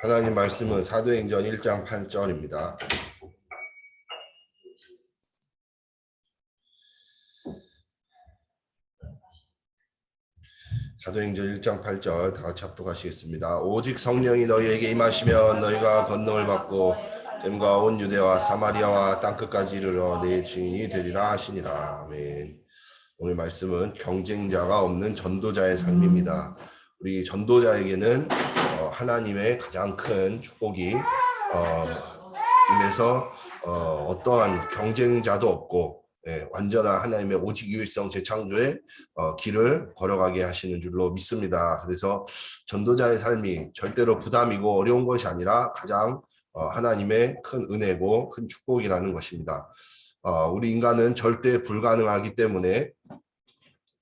하나님 말씀은 사도행전 1장 8절입니다. 사도행전 1장 8절 다 같이 합독하시겠습니다. 오직 성령이 너희에게 임하시면 너희가 권능을 받고 됨과 온 유대와 사마리아와 땅끝까지 이르러 내 증인이 되리라 하시니라. 아멘. 오늘 말씀은 경쟁자가 없는 전도자의 삶입니다. 우리 전도자에게는 하나님의 가장 큰 축복이 임해서 어떠한 경쟁자도 없고 완전한 하나님의 오직 유일성 재창조의 길을 걸어가게 하시는 줄로 믿습니다. 그래서 전도자의 삶이 절대로 부담이고 어려운 것이 아니라 가장 하나님의 큰 은혜고 큰 축복이라는 것입니다. 우리 인간은 절대 불가능하기 때문에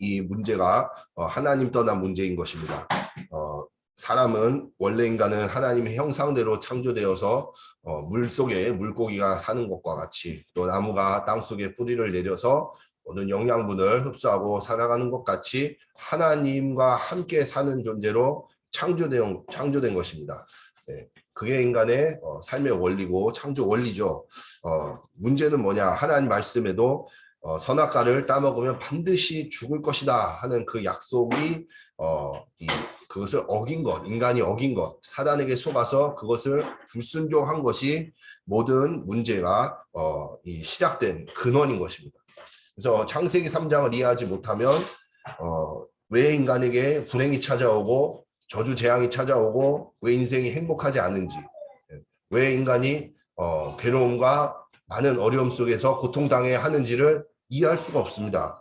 이 문제가 하나님 떠난 문제인 것입니다. 사람은 원래 인간은 하나님의 형상대로 창조되어서 물속에 물고기가 사는 것과 같이 또 나무가 땅속에 뿌리를 내려서 모든 영양분을 흡수하고 살아가는 것 같이 하나님과 함께 사는 존재로 창조된 것입니다. 그게 인간의 삶의 원리고 창조 원리죠. 문제는 뭐냐? 하나님 말씀에도 선악과를 따먹으면 반드시 죽을 것이다 하는 그 약속이 그것을 어긴 것, 인간이 어긴 것, 사단에게 속아서 그것을 불순종한 것이 모든 문제가 시작된 근원인 것입니다. 그래서 창세기 3장을 이해하지 못하면 왜 인간에게 불행이 찾아오고 저주 재앙이 찾아오고 왜 인생이 행복하지 않은지, 왜 인간이 괴로움과 많은 어려움 속에서 고통당해야 하는지를 이해할 수가 없습니다.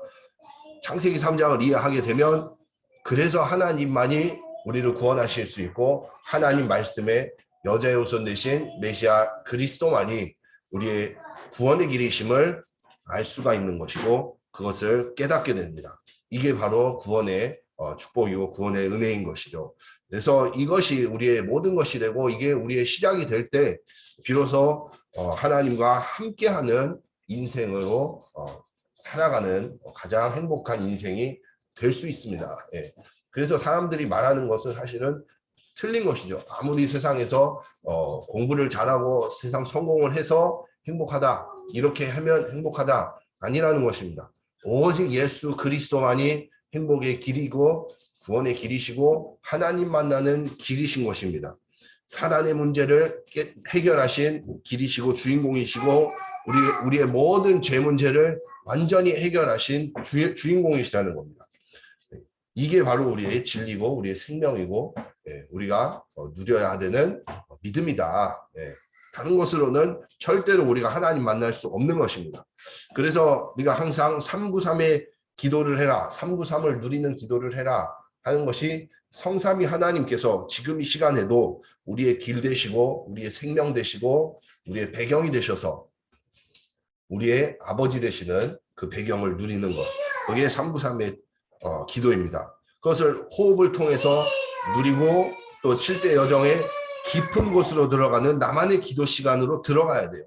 창세기 3장을 이해하게 되면 그래서 하나님만이 우리를 구원하실 수 있고 하나님 말씀에 여자의 후손 되신 메시아 그리스도만이 우리의 구원의 길이심을 알 수가 있는 것이고 그것을 깨닫게 됩니다. 이게 바로 구원의 축복이고 구원의 은혜인 것이죠. 그래서 이것이 우리의 모든 것이 되고 이게 우리의 시작이 될 때 비로소 하나님과 함께하는 인생으로 살아가는 가장 행복한 인생이 될 수 있습니다. 그래서 사람들이 말하는 것은 사실은 틀린 것이죠. 아무리 세상에서 공부를 잘하고 세상 성공을 해서 행복하다, 이렇게 하면 행복하다 아니라는 것입니다. 오직 예수 그리스도만이 행복의 길이고 구원의 길이시고 하나님 만나는 길이신 것입니다. 사단의 문제를 해결하신 길이시고 주인공이시고 우리의 모든 죄 문제를 완전히 해결하신 주인공이시라는 겁니다. 이게 바로 우리의 진리고 우리의 생명이고 우리가 누려야 되는 믿음이다. 다른 것으로는 절대로 우리가 하나님 만날 수 없는 것입니다. 그래서 우리가 항상 393의 기도를 해라, 393을 누리는 기도를 해라 하는 것이 성삼위 하나님께서 지금 이 시간에도 우리의 길 되시고 우리의 생명 되시고 우리의 배경이 되셔서 우리의 아버지 되시는 그 배경을 누리는 것, 그게 393의 기도입니다. 그것을 호흡을 통해서 누리고 또 7대 여정의 깊은 곳으로 들어가는 나만의 기도 시간으로 들어가야 돼요.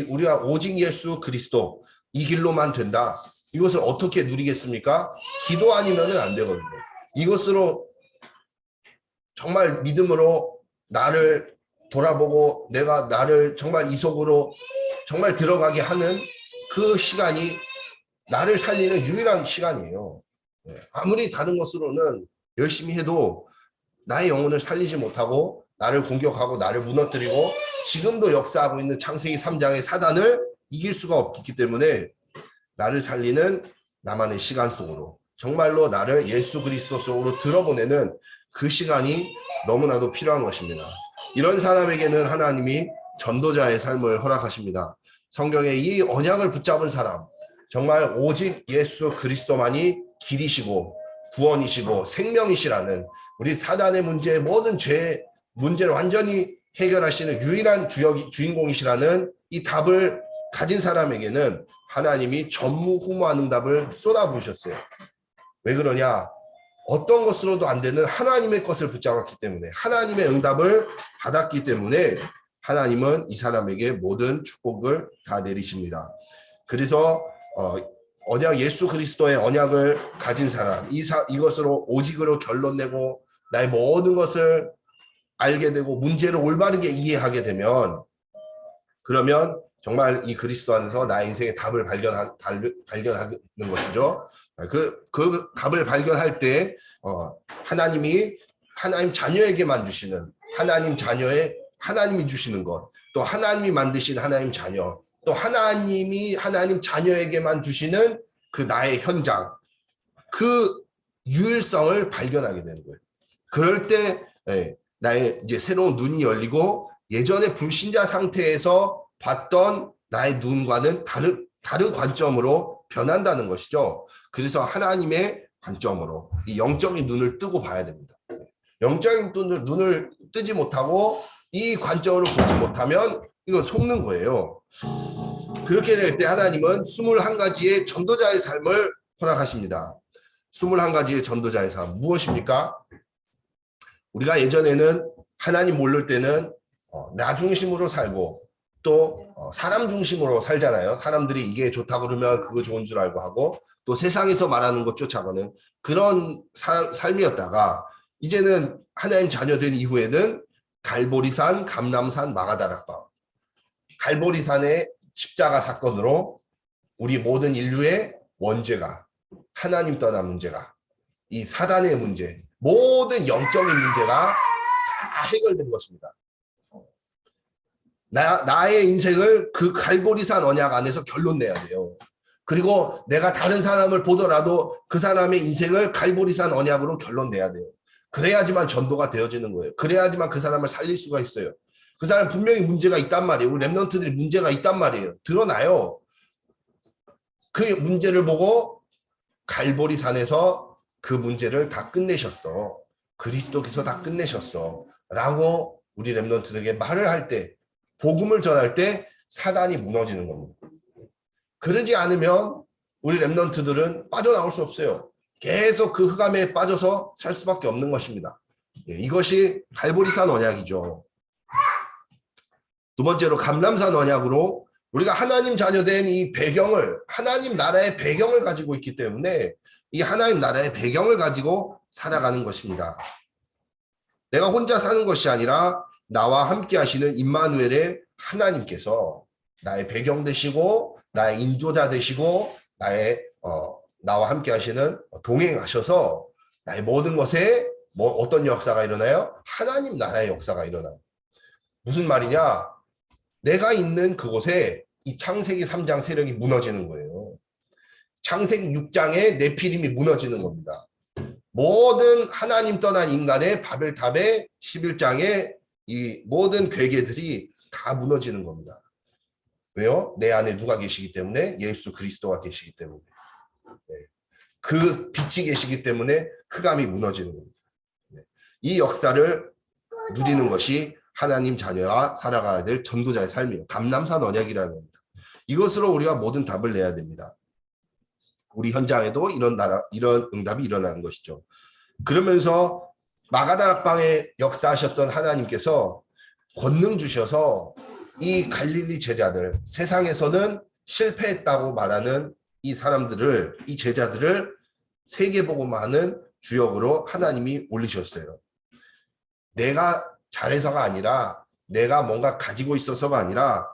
우리가 오직 예수 그리스도 이 길로만 된다. 이것을 어떻게 누리겠습니까? 기도 아니면 안 되거든요. 이것으로 정말 믿음으로 나를 돌아보고 내가 나를 정말 이 속으로 정말 들어가게 하는 그 시간이 나를 살리는 유일한 시간이에요. 아무리 다른 것으로는 열심히 해도 나의 영혼을 살리지 못하고 나를 공격하고 나를 무너뜨리고 지금도 역사하고 있는 창세기 3장의 사단을 이길 수가 없기 때문에 나를 살리는 나만의 시간 속으로 정말로 나를 예수 그리스도 속으로 들어보내는 그 시간이 너무나도 필요한 것입니다. 이런 사람에게는 하나님이 전도자의 삶을 허락하십니다. 성경에 이 언약을 붙잡은 사람, 정말 오직 예수 그리스도만이 길이시고 구원이시고 생명이시라는 우리 사단의 문제, 모든 죄의 문제를 완전히 해결하시는 유일한 주인공이시라는 이 답을 가진 사람에게는 하나님이 전무후무한 응답을 쏟아부으셨어요. 왜 그러냐? 어떤 것으로도 안 되는 하나님의 것을 붙잡았기 때문에, 하나님의 응답을 받았기 때문에 하나님은 이 사람에게 모든 축복을 다 내리십니다. 그래서 언약 예수 그리스도의 언약을 가진 사람, 이것으로 오직으로 결론내고 나의 모든 것을 알게 되고 문제를 올바르게 이해하게 되면, 그러면 정말 이 그리스도 안에서 나의 인생의 답을 발견하는 것이죠. 그 답을 발견할 때 하나님 자녀에게만 주시는 하나님이 주시는 것, 또 하나님이 만드신 하나님 자녀, 또 하나님 자녀에게만 주시는 그 나의 현장, 그 유일성을 발견하게 되는 거예요. 그럴 때 나의 이제 새로운 눈이 열리고 예전에 불신자 상태에서 봤던 나의 눈과는 다른 관점으로 변한다는 것이죠. 그래서 하나님의 관점으로 이 영적인 눈을 뜨고 봐야 됩니다. 영적인 눈을 뜨지 못하고 이 관점으로 보지 못하면 이건 속는 거예요. 그렇게 될 때 하나님은 21가지의 전도자의 삶을 허락하십니다. 21가지의 전도자의 삶 무엇입니까? 우리가 예전에는 하나님 모를 때는 나 중심으로 살고 또 사람 중심으로 살잖아요. 사람들이 이게 좋다고 그러면 그거 좋은 줄 알고 하고, 또 세상에서 말하는 것 쫓아가는 그런 삶이었다가, 이제는 하나님 자녀된 이후에는 갈보리산, 감람산, 마가다락방, 갈보리산의 십자가 사건으로 우리 모든 인류의 원죄가, 하나님 떠난 문제가, 이 사단의 문제, 모든 영적인 문제가 다 해결된 것입니다. 나의 인생을 그 갈보리산 언약 안에서 결론 내야 돼요. 그리고 내가 다른 사람을 보더라도 그 사람의 인생을 갈보리산 언약으로 결론 내야 돼요. 그래야지만 전도가 되어지는 거예요. 그래야지만 그 사람을 살릴 수가 있어요. 그 사람 분명히 문제가 있단 말이에요. 우리 랩런트들이 문제가 있단 말이에요. 드러나요. 그 문제를 보고 갈보리산에서 그 문제를 다 끝내셨어. 그리스도께서 다 끝내셨어. 라고 우리 랩런트들에게 말을 할 때, 복음을 전할 때 사단이 무너지는 겁니다. 그러지 않으면 우리 랩런트들은 빠져나올 수 없어요. 계속 그 흑암에 빠져서 살 수밖에 없는 것입니다. 이것이 갈보리산 언약이죠. 두 번째로 감람산 언약으로 우리가 하나님 자녀된 이 배경을, 하나님 나라의 배경을 가지고 있기 때문에 이 하나님 나라의 배경을 가지고 살아가는 것입니다. 내가 혼자 사는 것이 아니라 나와 함께 하시는 임마누엘의 하나님께서 나의 배경 되시고 나의 인도자 되시고 나와 함께 하시는 동행하셔서 나의 모든 것에 어떤 역사가 일어나요? 하나님 나라의 역사가 일어나요. 무슨 말이냐? 내가 있는 그곳에 이 창세기 3장 세력이 무너지는 거예요. 창세기 6장에 네피림이 무너지는 겁니다. 모든 하나님 떠난 인간의 바벨탑의 11장에 이 모든 괴계들이 다 무너지는 겁니다. 왜요? 내 안에 누가 계시기 때문에? 예수 그리스도가 계시기 때문에. 그 빛이 계시기 때문에 흑암이 무너지는 겁니다. 이 역사를 누리는 것이 하나님 자녀와 살아가야 될 전도자의 삶이에요. 감람산 언약이라는 겁니다. 이것으로 우리가 모든 답을 내야 됩니다. 우리 현장에도 이런 응답이 일어나는 것이죠. 그러면서 마가다락방에 역사하셨던 하나님께서 권능 주셔서 이 갈릴리 제자들, 세상에서는 실패했다고 말하는 이 사람들을, 이 제자들을 세계복음화하는 주역으로 하나님이 올리셨어요. 내가 잘해서가 아니라, 내가 뭔가 가지고 있어서가 아니라,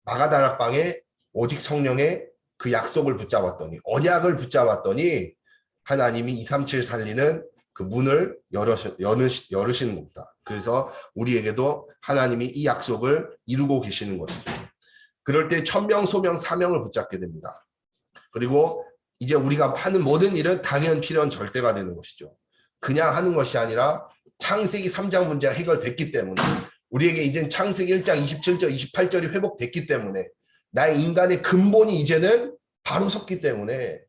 마가다락방에 오직 성령의 그 약속을 붙잡았더니, 언약을 붙잡았더니 하나님이 237 살리는 그 문을 열으시는 겁니다. 그래서 우리에게도 하나님이 이 약속을 이루고 계시는 것이죠. 그럴 때 천명, 소명, 사명을 붙잡게 됩니다. 그리고 이제 우리가 하는 모든 일은 당연, 필연, 절대가 되는 것이죠. 그냥 하는 것이 아니라 창세기 3장 문제가 해결됐기 때문에, 우리에게 이젠 창세기 1장 27절, 28절이 회복됐기 때문에, 나의 인간의 근본이 이제는 바로 섰기 때문에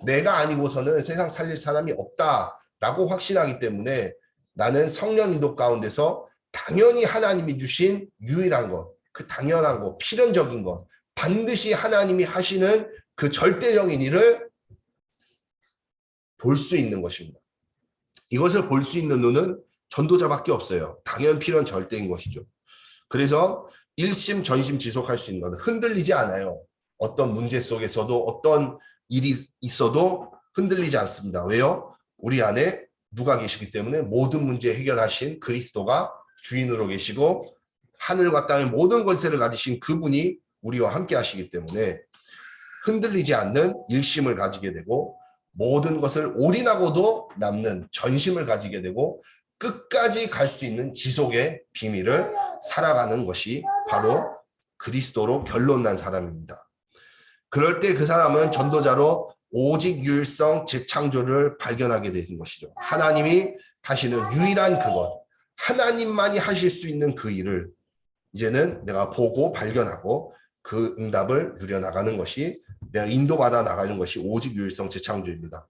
내가 아니고서는 세상 살릴 사람이 없다라고 확신하기 때문에 나는 성령 인도 가운데서 당연히 하나님이 주신 유일한 것, 그 당연한 것, 필연적인 것, 반드시 하나님이 하시는 그 절대적인 일을 볼 수 있는 것입니다. 이것을 볼 수 있는 눈은 전도자밖에 없어요. 당연, 필연, 절대인 것이죠. 그래서 일심 전심 지속할 수 있는 것은 흔들리지 않아요. 어떤 문제 속에서도 어떤 일이 있어도 흔들리지 않습니다. 왜요? 우리 안에 누가 계시기 때문에 모든 문제 해결하신 그리스도가 주인으로 계시고 하늘과 땅의 모든 권세를 가지신 그분이 우리와 함께 하시기 때문에 흔들리지 않는 일심을 가지게 되고 모든 것을 올인하고도 남는 전심을 가지게 되고 끝까지 갈 수 있는 지속의 비밀을 살아가는 것이 바로 그리스도로 결론난 사람입니다. 그럴 때 그 사람은 전도자로 오직 유일성 재창조를 발견하게 되는 것이죠. 하나님이 하시는 유일한 그것, 하나님만이 하실 수 있는 그 일을 이제는 내가 보고 발견하고 그 응답을 누려나가는 것이, 내가 인도받아 나가는 것이 오직 유일성 재창조입니다.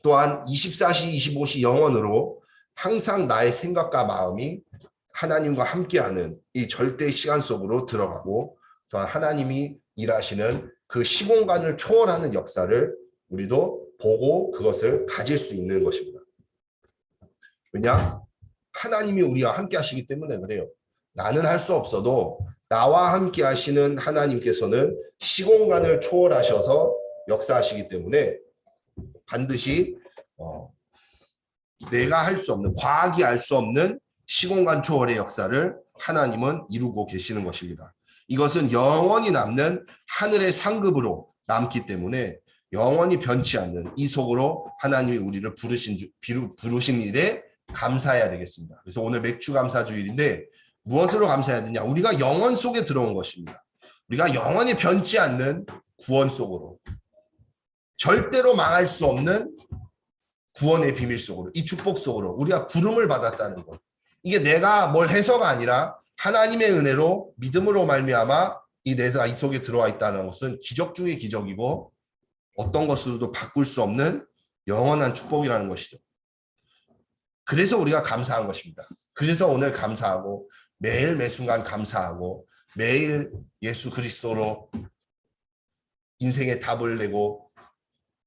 또한 24시 25시 영원으로 항상 나의 생각과 마음이 하나님과 함께하는 이 절대 시간 속으로 들어가고, 또한 하나님이 일하시는 그 시공간을 초월하는 역사를 우리도 보고 그것을 가질 수 있는 것입니다. 왜냐? 하나님이 우리와 함께 하시기 때문에 그래요. 나는 할 수 없어도 나와 함께 하시는 하나님께서는 시공간을 초월하셔서 역사하시기 때문에 반드시 내가 할 수 없는, 과학이 알 수 없는 시공간 초월의 역사를 하나님은 이루고 계시는 것입니다. 이것은 영원히 남는 하늘의 상급으로 남기 때문에 영원히 변치 않는 이 속으로 하나님이 우리를 부르신 일에 감사해야 되겠습니다. 그래서 오늘 맥주 감사 주일인데 무엇으로 감사해야 되냐? 우리가 영원 속에 들어온 것입니다. 우리가 영원히 변치 않는 구원 속으로, 절대로 망할 수 없는 구원의 비밀 속으로, 이 축복 속으로 우리가 부름을 받았다는 것. 이게 내가 뭘 해서가 아니라 하나님의 은혜로 믿음으로 말미암아 내가 이 속에 들어와 있다는 것은 기적 중의 기적이고 어떤 것으로도 바꿀 수 없는 영원한 축복이라는 것이죠. 그래서 우리가 감사한 것입니다. 그래서 오늘 감사하고 매일 매순간 감사하고 매일 예수 그리스도로 인생의 답을 내고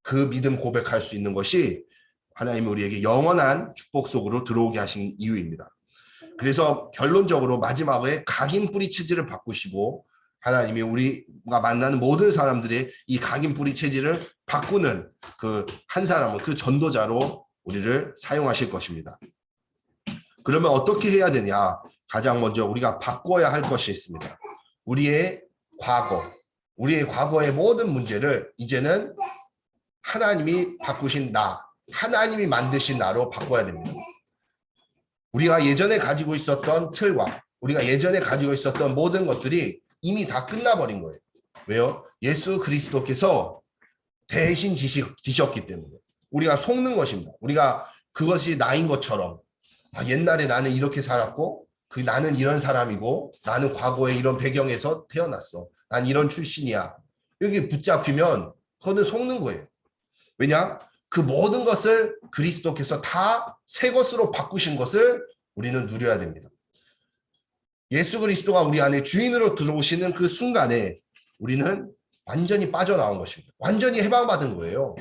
그 믿음 고백할 수 있는 것이 하나님이 우리에게 영원한 축복 속으로 들어오게 하신 이유입니다. 그래서 결론적으로 마지막에 각인 뿌리 체질을 바꾸시고 하나님이 우리가 만나는 모든 사람들의 이 각인 뿌리 체질을 바꾸는 그 한 사람은 그 전도자로 우리를 사용하실 것입니다. 그러면 어떻게 해야 되냐? 가장 먼저 우리가 바꿔야 할 것이 있습니다. 우리의 과거의 모든 문제를 이제는 하나님이 바꾸신 하나님이 만드신 나로 바꿔야 됩니다. 우리가 예전에 가지고 있었던 틀과 우리가 예전에 가지고 있었던 모든 것들이 이미 다 끝나버린 거예요. 왜요? 예수 그리스도께서 대신 지셨기 때문에 우리가 속는 것입니다. 우리가 그것이 나인 것처럼 옛날에 나는 이렇게 살았고 나는 이런 사람이고 나는 과거에 이런 배경에서 태어났어. 난 이런 출신이야. 여기 붙잡히면 그거는 속는 거예요. 왜냐? 그 모든 것을 그리스도께서 다 새 것으로 바꾸신 것을 우리는 누려야 됩니다. 예수 그리스도가 우리 안에 주인으로 들어오시는 그 순간에 우리는 완전히 빠져나온 것입니다. 완전히 해방받은 거예요.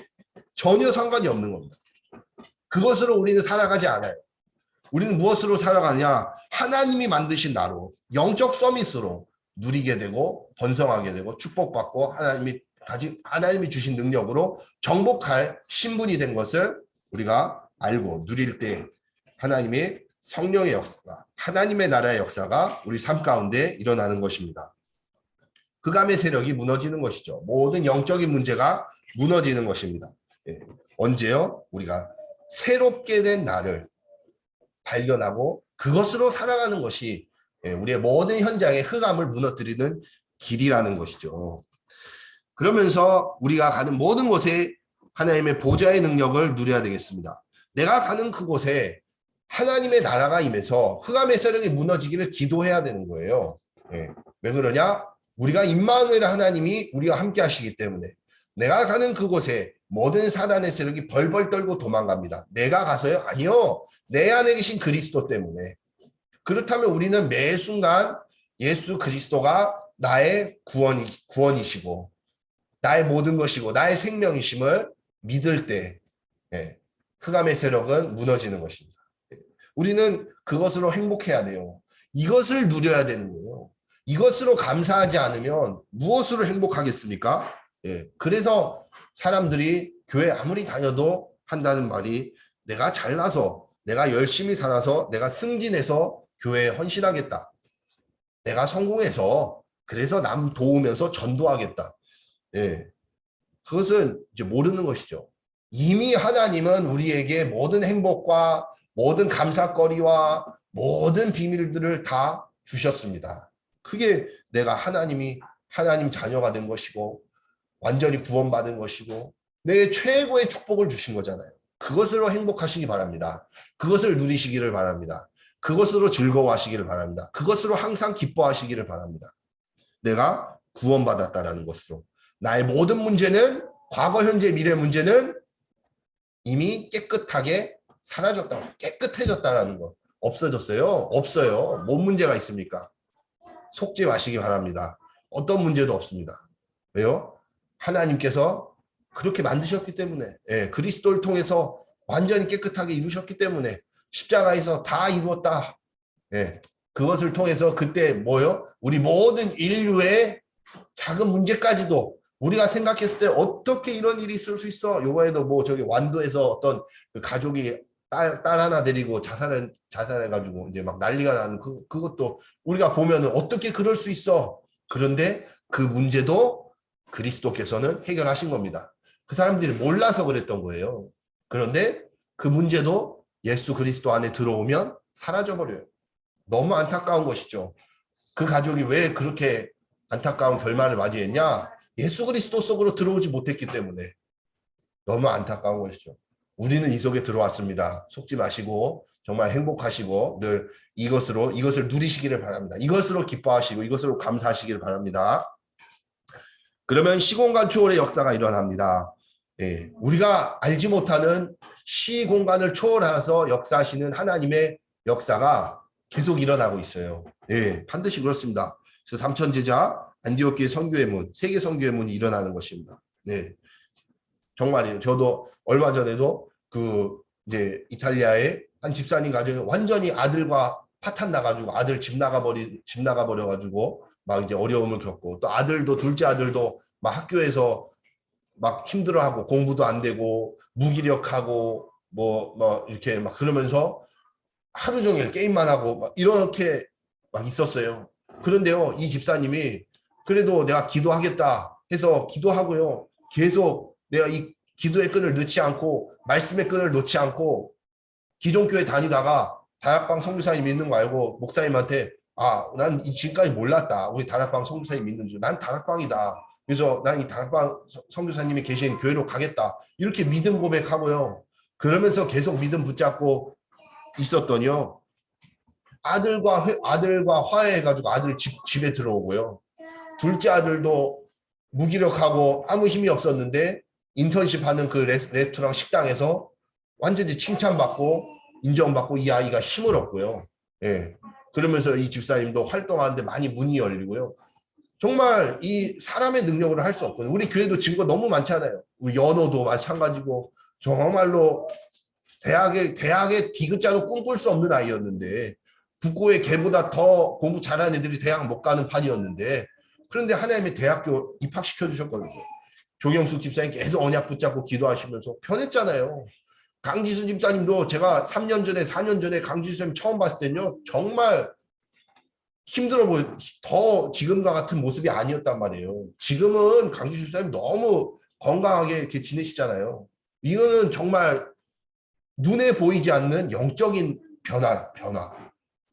전혀 상관이 없는 겁니다. 그것으로 우리는 살아가지 않아요. 우리는 무엇으로 살아가냐? 하나님이 만드신 나로, 영적 서밋으로 누리게 되고 번성하게 되고 축복받고 하나님이 주신 능력으로 정복할 신분이 된 것을 우리가 알고 누릴 때 하나님의 성령의 역사가, 하나님의 나라의 역사가 우리 삶 가운데 일어나는 것입니다. 흑암의 세력이 무너지는 것이죠. 모든 영적인 문제가 무너지는 것입니다. 언제요? 우리가 새롭게 된 나를 발견하고 그것으로 살아가는 것이 우리의 모든 현장의 흑암을 무너뜨리는 길이라는 것이죠. 그러면서 우리가 가는 모든 곳에 하나님의 보좌의 능력을 누려야 되겠습니다. 내가 가는 그곳에 하나님의 나라가 임해서 흑암의 세력이 무너지기를 기도해야 되는 거예요. 왜 그러냐? 우리가 임마누엘 하나님이 우리와 함께 하시기 때문에 내가 가는 그곳에 모든 사단의 세력이 벌벌 떨고 도망갑니다. 내가 가서요? 아니요. 내 안에 계신 그리스도 때문에. 그렇다면 우리는 매 순간 예수 그리스도가 나의 구원이시고 나의 모든 것이고 나의 생명이심을 믿을 때 흑암의 세력은 무너지는 것입니다. 우리는 그것으로 행복해야 돼요. 이것을 누려야 되는 거예요. 이것으로 감사하지 않으면 무엇으로 행복하겠습니까? 예. 그래서 사람들이 교회 아무리 다녀도 한다는 말이 내가 잘나서 내가 열심히 살아서 내가 승진해서 교회에 헌신하겠다. 내가 성공해서 그래서 남 도우면서 전도하겠다. 예. 그것은 이제 모르는 것이죠. 이미 하나님은 우리에게 모든 행복과 모든 감사거리와 모든 비밀들을 다 주셨습니다. 그게 내가 하나님 자녀가 된 것이고 완전히 구원받은 것이고 내 최고의 축복을 주신 거잖아요. 그것으로 행복하시기 바랍니다. 그것을 누리시기를 바랍니다. 그것으로 즐거워하시기를 바랍니다. 그것으로 항상 기뻐하시기를 바랍니다. 내가 구원받았다라는 것으로. 나의 모든 문제는 과거, 현재, 미래 문제는 이미 깨끗하게 사라졌다고. 깨끗해졌다라는 거. 없어졌어요? 없어요. 뭔 문제가 있습니까? 속지 마시기 바랍니다. 어떤 문제도 없습니다. 왜요? 하나님께서 그렇게 만드셨기 때문에, 예, 그리스도를 통해서 완전히 깨끗하게 이루셨기 때문에 십자가에서 다 이루었다. 예, 그것을 통해서 그때 뭐요? 우리 모든 인류의 작은 문제까지도 우리가 생각했을 때 어떻게 이런 일이 있을 수 있어? 요번에도 뭐 저기 완도에서 어떤 그 가족이 딸 하나 데리고 자살해가지고 이제 막 난리가 나는 그것도 우리가 보면은 어떻게 그럴 수 있어? 그런데 그 문제도 그리스도께서는 해결하신 겁니다. 그 사람들이 몰라서 그랬던 거예요. 그런데 그 문제도 예수 그리스도 안에 들어오면 사라져버려요. 너무 안타까운 것이죠. 그 가족이 왜 그렇게 안타까운 결말을 맞이했냐? 예수 그리스도 속으로 들어오지 못했기 때문에. 너무 안타까운 것이죠. 우리는 이 속에 들어왔습니다. 속지 마시고 정말 행복하시고 늘 이것을 누리시기를 바랍니다. 이것으로 기뻐하시고 이것으로 감사하시기를 바랍니다. 그러면 시공간 초월의 역사가 일어납니다. 예, 우리가 알지 못하는 시공간을 초월해서 역사하시는 하나님의 역사가 계속 일어나고 있어요. 예, 반드시 그렇습니다. 그래서 삼천제자 안디옥교회 선교의 문, 세계 선교의 문이 일어나는 것입니다. 네, 정말이에요. 저도 얼마 전에도 이제 이탈리아의 한 집사님 가정에 완전히 아들과 파탄 나가지고 아들 집 나가버려가지고 막 이제 어려움을 겪고 또 둘째 아들도 막 학교에서 막 힘들어하고 공부도 안 되고 무기력하고 뭐 이렇게 막 그러면서 하루 종일 게임만 하고 막 이렇게 막 있었어요. 그런데요, 이 집사님이 그래도 내가 기도하겠다 해서 기도하고요. 계속 내가 이 기도의 끈을 놓지 않고 말씀의 끈을 놓지 않고 기존 교회 다니다가 다락방 선교사님 믿는 거 알고 목사님한테 난 지금까지 몰랐다. 우리 다락방 선교사님 믿는 줄. 난 다락방이다. 그래서 난 이 다락방 선교사님이 계신 교회로 가겠다. 이렇게 믿음 고백하고요. 그러면서 계속 믿음 붙잡고 있었더니요. 아들과 화해해가지고 아들 집에 들어오고요. 둘째 아들도 무기력하고 아무 힘이 없었는데 인턴십 하는 그 레스토랑 식당에서 완전히 칭찬받고 인정받고 이 아이가 힘을 얻고요. 예. 그러면서 이 집사님도 활동하는데 많이 문이 열리고요. 정말 이 사람의 능력으로 할 수 없거든요. 우리 교회도 증거 너무 많잖아요. 우리 연호도 마찬가지고 정말로 대학의 디귿자도 꿈꿀 수 없는 아이였는데 북고의 걔보다 더 공부 잘하는 애들이 대학 못 가는 판이었는데 그런데 하나님의 대학교 입학시켜 주셨거든요. 조경숙 집사님 계속 언약 붙잡고 기도하시면서 변했잖아요. 강지수 집사님도 제가 3년 전에 4년 전에 강지수 집사님 처음 봤을 때는요. 정말 힘들어 보여. 더 지금과 같은 모습이 아니었단 말이에요. 지금은 강지수 집사님 너무 건강하게 이렇게 지내시잖아요. 이거는 정말 눈에 보이지 않는 영적인 변화.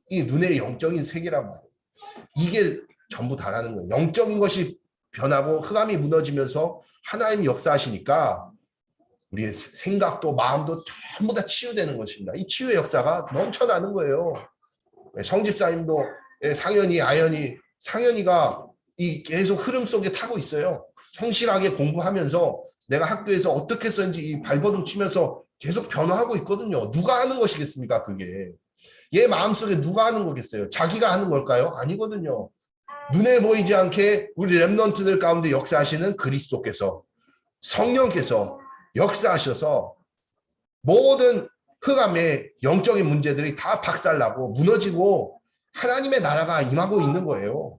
이 눈의 영적인 세계란 말이에요. 이게 전부 다라는 거예요. 영적인 것이 변하고 흑암이 무너지면서 하나님이 역사하시니까 우리의 생각도 마음도 전부 다 치유되는 것입니다. 이 치유의 역사가 넘쳐나는 거예요. 성집사님도 상현이가 이 계속 흐름 속에 타고 있어요. 성실하게 공부하면서 내가 학교에서 어떻게 썼는지 이 발버둥 치면서 계속 변화하고 있거든요. 누가 하는 것이겠습니까? 그게. 얘 마음속에 누가 하는 거겠어요? 자기가 하는 걸까요? 아니거든요. 눈에 보이지 않게 우리 렘넌트들 가운데 역사하시는 그리스도께서 성령께서 역사하셔서 모든 흑암의 영적인 문제들이 다 박살나고 무너지고 하나님의 나라가 임하고 있는 거예요.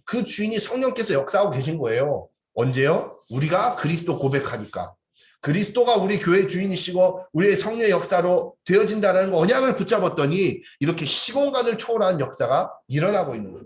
그 주인이 성령께서 역사하고 계신 거예요. 언제요? 우리가 그리스도 고백하니까. 그리스도가 우리 교회 주인이시고 우리의 성령의 역사로 되어진다는 언약을 붙잡았더니 이렇게 시공간을 초월한 역사가 일어나고 있는 거예요.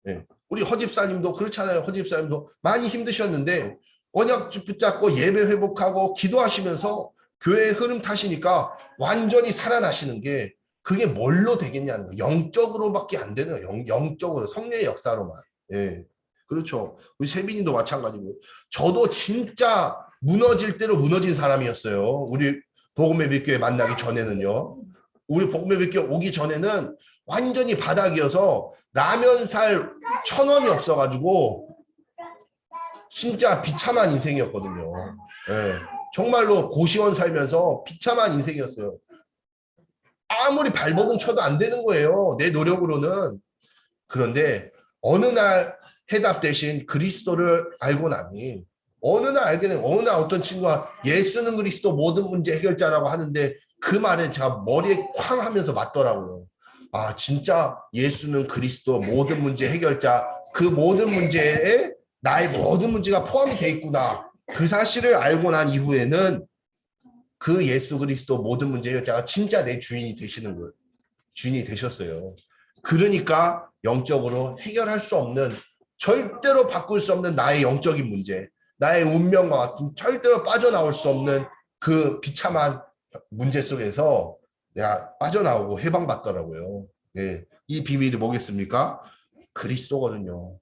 네. 우리 허집사님도 그렇잖아요. 허집사님도 많이 힘드셨는데 언약 붙잡고 예배 회복하고 기도하시면서 교회의 흐름 타시니까 완전히 살아나시는 게 그게 뭘로 되겠냐는 거예요. 영적으로밖에 안 되는 거예요. 영적으로 성령의 역사로만. 예. 그렇죠. 우리 세빈이도 마찬가지고 저도 진짜 무너질 대로 무너진 사람이었어요. 우리 복음의 빛교회 만나기 전에는요. 우리 복음의 빛교회 오기 전에는 완전히 바닥이어서 라면 살 1,000원이 없어가지고 진짜 비참한 인생이었거든요. 예. 정말로 고시원 살면서 비참한 인생이었어요. 아무리 발버둥 쳐도 안 되는 거예요. 내 노력으로는. 그런데 어느 날 해답 대신 그리스도를 알고 나니 어느 날 알게 된 어느 날 어떤 친구가 예수는 그리스도 모든 문제 해결자라고 하는데 그 말에 제가 머리에 쾅 하면서 맞더라고요. 아 진짜 예수는 그리스도 모든 문제 해결자 그 모든 문제에 나의 모든 문제가 포함이 돼 있구나. 그 사실을 알고 난 이후에는 그 예수 그리스도 모든 문제 해결자가 진짜 내 주인이 되시는 거예요. 주인이 되셨어요. 그러니까 영적으로 해결할 수 없는 절대로 바꿀 수 없는 나의 영적인 문제 나의 운명과 같은 절대로 빠져나올 수 없는 그 비참한 문제 속에서 내가 빠져나오고 해방받더라고요. 예. 이 비밀이 뭐겠습니까? 그리스도거든요.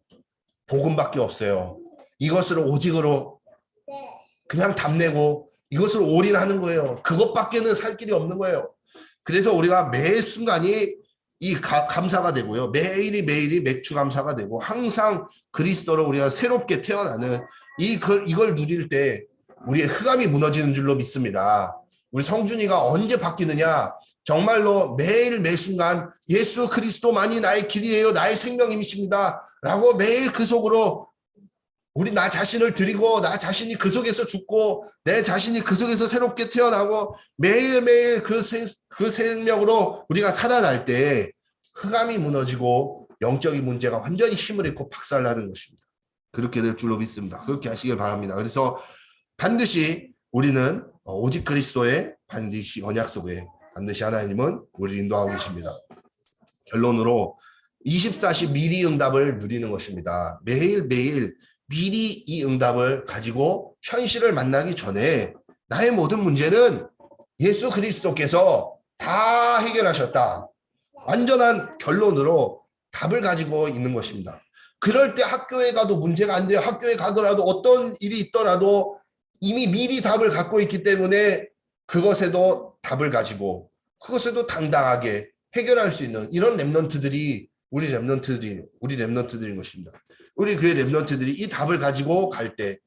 복음밖에 없어요. 이것으로 오직으로 그냥 답내고 이것을 올인하는 거예요. 그것밖에는 살 길이 없는 거예요. 그래서 우리가 매 순간이 이 감사가 되고요. 매일이 맥주 감사가 되고 항상 그리스도로 우리가 새롭게 태어나는 이걸 누릴 때 우리의 흑암이 무너지는 줄로 믿습니다. 우리 성준이가 언제 바뀌느냐? 정말로 매일 매 순간 예수 그리스도만이 나의 길이에요. 나의 생명임이십니다. 라고 매일 그 속으로 우리 나 자신을 드리고 나 자신이 그 속에서 죽고 내 자신이 그 속에서 새롭게 태어나고 매일매일 그 생명으로 우리가 살아날 때 흑암이 무너지고 영적인 문제가 완전히 힘을 잃고 박살나는 것입니다. 그렇게 될 줄로 믿습니다. 그렇게 하시길 바랍니다. 그래서 반드시 우리는 오직 그리스도의 반드시 언약 속에 반드시 하나님은 우리를 인도하고 계십니다. 결론으로 24시 미리 응답을 누리는 것입니다. 매일매일 미리 이 응답을 가지고 현실을 만나기 전에 나의 모든 문제는 예수 그리스도께서 다 해결하셨다. 완전한 결론으로 답을 가지고 있는 것입니다. 그럴 때 학교에 가도 문제가 안 돼요. 학교에 가더라도 어떤 일이 있더라도 이미 미리 답을 갖고 있기 때문에 그것에도 답을 가지고 그것에도 당당하게 해결할 수 있는 이런 랩런트들이 우리 랩런트들인 것입니다. 우리 교회 랩런트들이 이 답을 가지고 갈 때,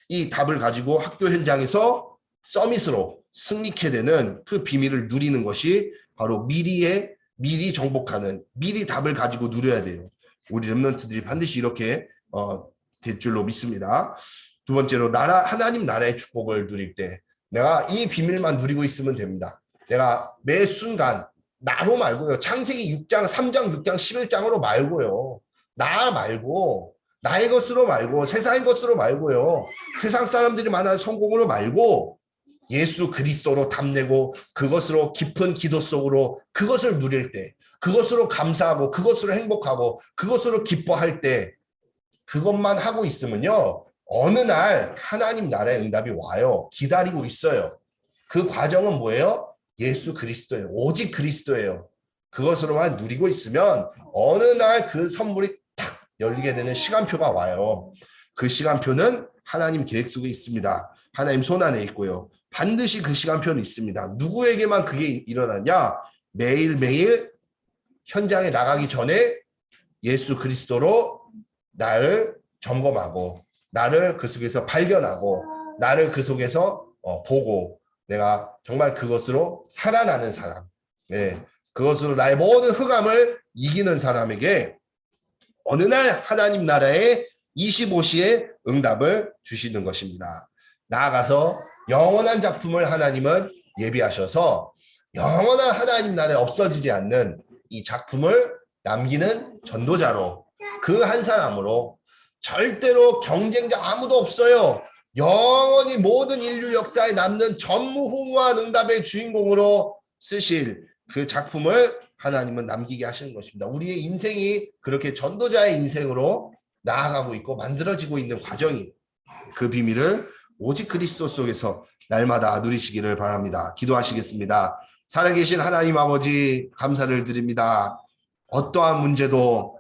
이 답을 가지고 학교 현장에서 서밋으로 승리케 되는 그 비밀을 누리는 것이 바로 미리 정복하는, 미리 답을 가지고 누려야 돼요. 우리 랩런트들이 반드시 이렇게 될 줄로 믿습니다. 두 번째로 하나님 나라의 축복을 누릴 때 내가 이 비밀만 누리고 있으면 됩니다. 내가 매 순간 나로 말고요. 창세기 6장, 3장, 6장, 11장으로 말고요. 나 말고 나의 것으로 말고 세상의 것으로 말고요. 세상 사람들이 말하는 성공으로 말고 예수 그리스도로 답내고 그것으로 깊은 기도 속으로 그것을 누릴 때 그것으로 감사하고 그것으로 행복하고 그것으로 기뻐할 때 그것만 하고 있으면요. 어느 날 하나님 나라의 응답이 와요. 기다리고 있어요. 그 과정은 뭐예요? 예수 그리스도예요. 오직 그리스도예요. 그것으로만 누리고 있으면 어느 날 그 선물이 탁 열리게 되는 시간표가 와요. 그 시간표는 하나님 계획 속에 있습니다. 하나님 손 안에 있고요. 반드시 그 시간표는 있습니다. 누구에게만 그게 일어나냐? 매일매일 현장에 나가기 전에 예수 그리스도로 나를 점검하고 나를 그 속에서 발견하고 나를 그 속에서 보고 내가 정말 그것으로 살아나는 사람, 그것으로 나의 모든 흑암을 이기는 사람에게 어느 날 하나님 나라의 25시의 응답을 주시는 것입니다. 나아가서 영원한 작품을 하나님은 예비하셔서 영원한 하나님 나라에 없어지지 않는 이 작품을 남기는 전도자로 그 한 사람으로 절대로 경쟁자 아무도 없어요. 영원히 모든 인류 역사에 남는 전무후무한 응답의 주인공으로 쓰실 그 작품을 하나님은 남기게 하시는 것입니다. 우리의 인생이 그렇게 전도자의 인생으로 나아가고 있고 만들어지고 있는 과정이, 그 비밀을 오직 그리스도 속에서 날마다 누리시기를 바랍니다. 기도하시겠습니다. 살아계신 하나님 아버지, 감사를 드립니다. 어떠한 문제도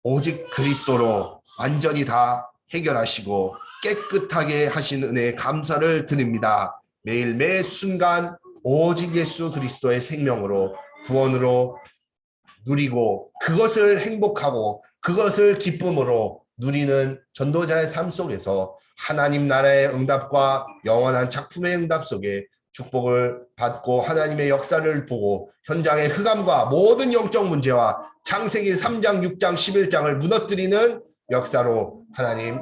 오직 그리스도로 완전히 다 해결하시고 깨끗하게 하신 은혜에 감사를 드립니다. 매일 매 순간 오직 예수 그리스도의 생명으로, 구원으로 누리고 그것을 행복하고 그것을 기쁨으로 누리는 전도자의 삶 속에서 하나님 나라의 응답과 영원한 작품의 응답 속에 축복을 받고 하나님의 역사를 보고 현장의 흑암과 모든 영적 문제와 창세기 3장, 6장, 11장을 무너뜨리는 역사로 하나님,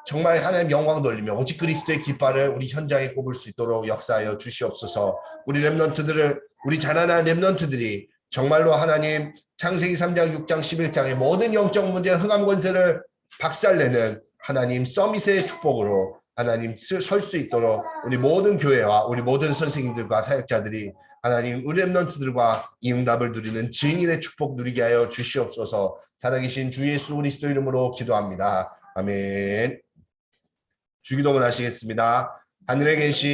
정말 하나님 영광 돌리며 오직 그리스도의 깃발을 우리 현장에 꼽을 수 있도록 역사하여 주시옵소서. 우리 렘넌트들을, 우리 자라난 렘넌트들이 정말로 하나님 창세기 3장, 6장, 11장의 모든 영적 문제, 흑암 권세를 박살내는 하나님 서밋의 축복으로 하나님 설 수 있도록 우리 모든 교회와 우리 모든 선생님들과 사역자들이 하나님 우리 렘넌트들과 이 응답을 누리는 증인의 축복 누리게 하여 주시옵소서. 살아계신 주 예수 그리스도 이름으로 기도합니다. 아멘. 주기도문 하시겠습니다. 하늘에 계신